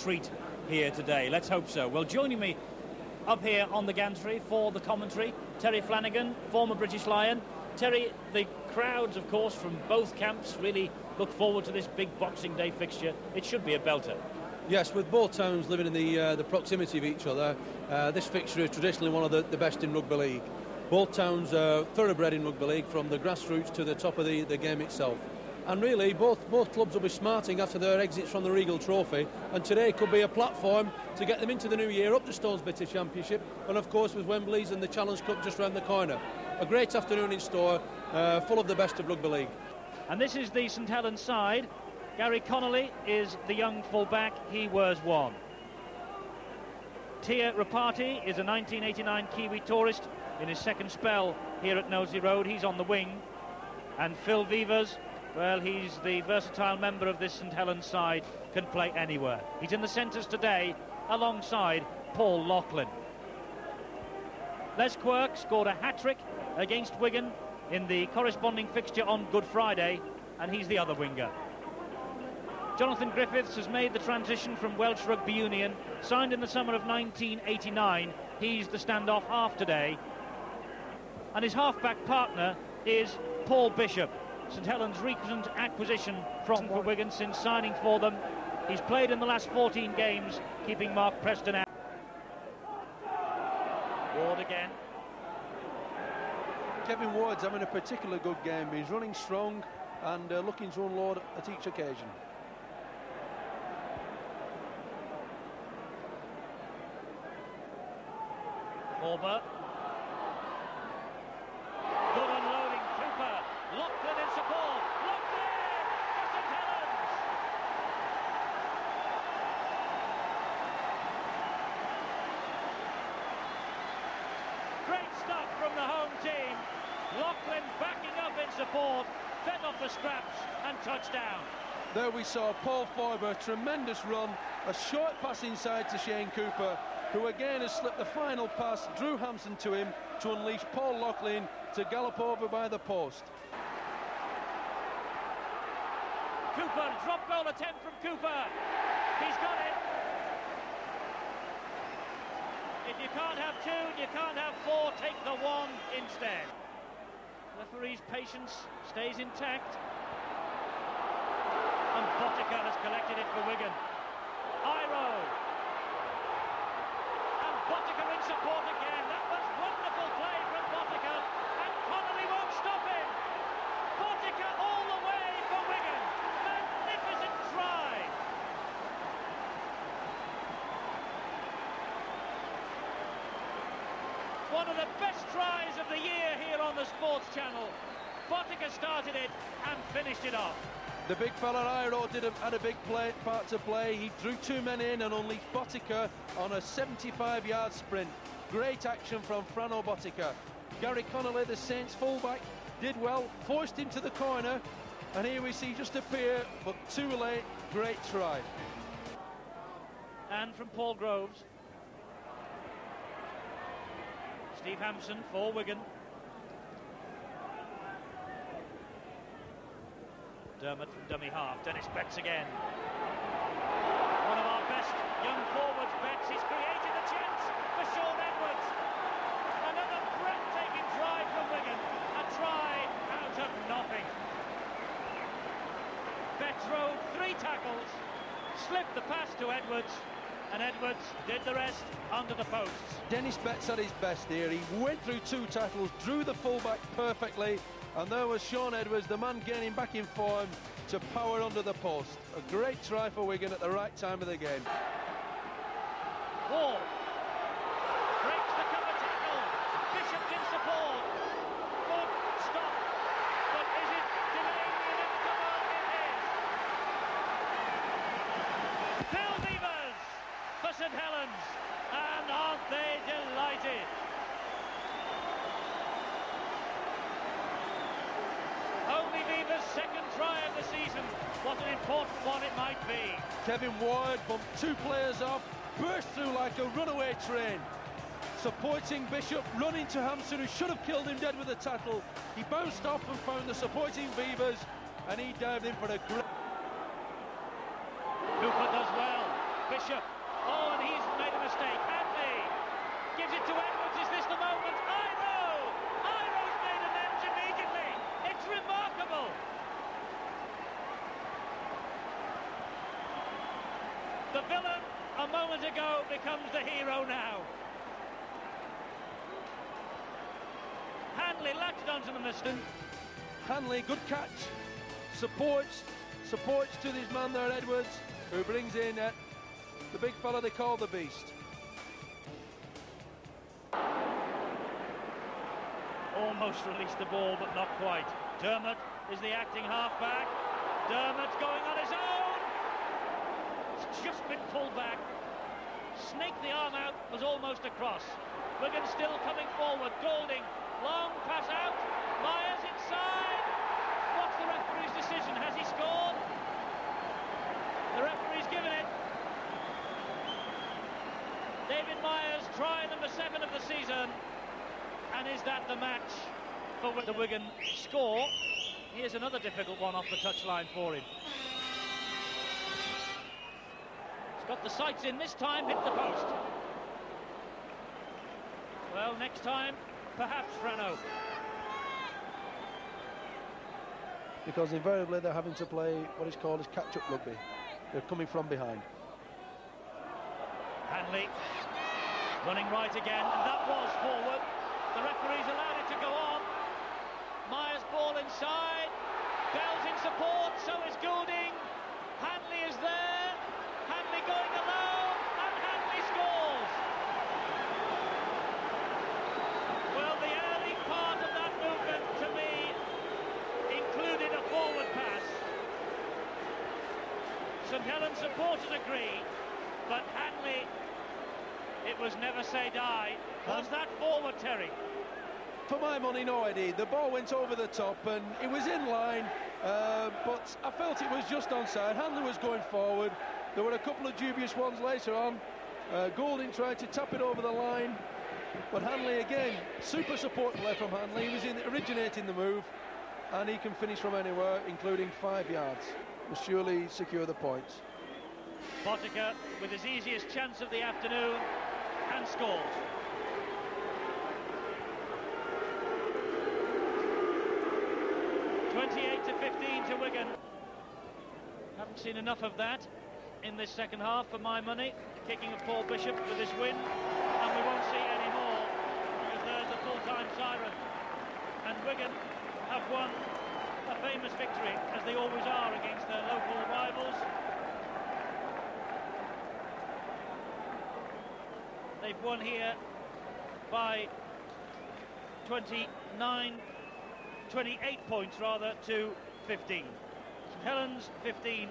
treat here today. Let's hope so. Well, joining me up here on the gantry for the commentary, Terry Flanagan, former British Lion. Terry, the crowds, of course, from both camps really look forward to this big Boxing Day fixture. It should be a belter. Yes, with both towns living in the proximity of each other, this fixture is traditionally one of the best in Rugby League. Both towns are thoroughbred in Rugby League, from the grassroots to the top of the game itself. And really, both clubs will be smarting after their exits from the Regal Trophy, and today could be a platform to get them into the new year, up the Stones Bitter Championship, and of course with Wembley's and the Challenge Cup just round the corner. A great afternoon in store, full of the best of Rugby League. And this is the St Helens side. Gary Connolly is the young full-back. He wears one. Tia Rapati is a 1989 Kiwi tourist in his second spell here at Nosey Road. He's on the wing. And Phil Vivas, well, he's the versatile member of this St Helens side, can play anywhere. He's in the centres today alongside Paul Loughlin. Les Quirk scored a hat-trick against Wigan in the corresponding fixture on Good Friday, and he's the other winger. Jonathan Griffiths has made the transition from Welsh Rugby Union, signed in the summer of 1989. He's the standoff half today. And his half-back partner is Paul Bishop, St Helens' recent acquisition for Wigan since signing for them. He's played in the last 14 games, keeping Mark Preston out. Ward again. Kevin Ward's having a particularly good game. He's running strong and looking to unload at each occasion. Orber. Good unloading. Cooper. Loughlin in support. Loughlin for St Helens. Great stuff from the home team. Loughlin backing up in support, fed off the scraps and touchdown. There we saw Paul Foiber, tremendous run, a short pass inside to Shane Cooper, who again has slipped the final pass, Drew Hampson to him, to unleash Paul Loughlin to gallop over by the post. Cooper, drop goal attempt from Cooper. He's got it. If you can't have two, you can't have four, take the one instead. Referee's patience stays intact. And Botica has collected it for Wigan. Iro. And Botica in support again. That was wonderful play from Botica. And Connolly won't stop him. Botica all the way for Wigan. Magnificent try. One of the best tries of the year here on the Sports Channel. Botica started it and finished it off. The big fella Iro had a big part to play. He drew two men in and unleashed Botica on a 75-yard sprint. Great action from Frano Botica. Gary Connolly, the Saints fullback, did well, forced him to the corner, and here we see just appear, but too late. Great try. And from Paul Groves. Steve Hampson for Wigan. Dermot from dummy half. Dennis Betts again. One of our best young forwards, Betts. He's created a chance for Sean Edwards. Another breathtaking try from Wigan. A try out of nothing. Betts rode three tackles, slipped the pass to Edwards, and Edwards did the rest under the posts. Dennis Betts at his best here. He went through two tackles, drew the fullback perfectly, and there was Sean Edwards, the man getting back in form to power under the post. A great try for Wigan at the right time of the game. Wall breaks the cover tackle. Bishop's in support. Good stop. But is it delaying the inevitable? It is. Phil Vivas for St Helens. And aren't they delighted? Only Vivas' second try of the season. What an important one it might be. Kevin Ward bumped two players off, burst through like a runaway train. Supporting Bishop, running to Hampson, who should have killed him dead with a tackle. He bounced off and found the supporting Vivas, and he dived in for a great... Cooper does well. Bishop. Oh, and he's made a mistake. Hadley gives it to Edwards. Is this the moment? Iro's made amends immediately. It's remarkable. The villain a moment ago becomes the hero now. Hanley latched onto the mistake. Hanley, good catch. Supports to this man there, Edwards, who brings in the big fella they call the Beast. Almost released the ball, but not quite. Dermot is the acting halfback. Dermot's going on his own. It's just been pulled back. Snaked the arm out, was almost across. Wigan still coming forward. Golding, long pass out. Myers inside. What's the referee's decision? Has he scored? The referee's given it. David Myers, try number 7 of the season. And is that the match for the Wigan score? Here's another difficult one off the touchline for him. He's got the sights in this time, hit the post. Well, next time, perhaps Frano. Because invariably they're having to play what is called as catch-up rugby. They're coming from behind. Hanley running right again, and that was forward. The referee's allowed it to go on. Myers ball inside. Bell's in support, so is Goulding. Hanley is there. Hanley going alone, and Hanley scores. Well, the early part of that movement, to me, included a forward pass. St Helens supporters agree, but Hanley, it was never say die. Was that forward, Terry? For my money, no, Eddie. The ball went over the top and it was in line, but I felt it was just onside. Hanley was going forward. There were a couple of dubious ones later on. Goulding tried to tap it over the line, but Hanley again, super support play from Hanley. He was originating the move, and he can finish from anywhere, including 5 yards. Will surely secure the points. Potica with his easiest chance of the afternoon and scores. (28-15) to Wigan. Haven't seen enough of that in this second half for my money. Kicking of Paul Bishop with this win, and we won't see any more because there's a full-time siren. And Wigan have won a famous victory, as they always are against their local rivals. They've won here by 28 points rather to 15. Helens 15.